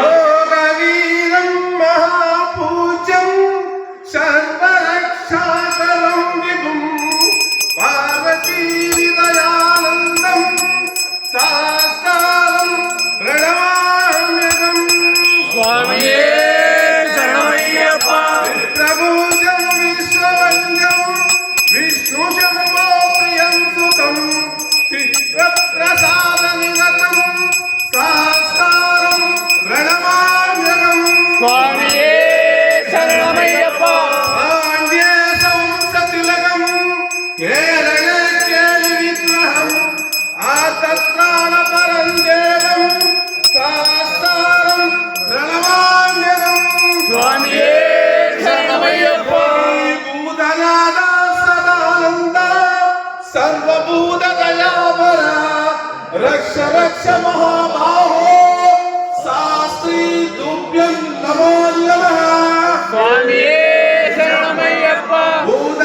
योगवीरं महापूज्यं सर्वरक्षाकरं विभुं पार्वतीदयानन्दं शास्त्रं प्रणमाम्यहं स्वामिये शरणमय्यप्पा प्रभुजं विश्ववन्द्यं विष्णुशम्भो प्रियं सुतं चित्रप्रसादनिरतं शास्त्रं प्रणमाम्यहं स्वामिये शरणमय्यप्पा पाण्ड्ये संसतिलकं केरळे केलिविग्रहं आतत्राणपरं देवं शास्त्रं प्रणमाम्यहं स्वामिये शरणमय्यप्पा भूतनाथ सदानन्द सर्वभूतदयापरा रक्ष रक्ष महाबाहो शास्त्री तुभ्यं नमो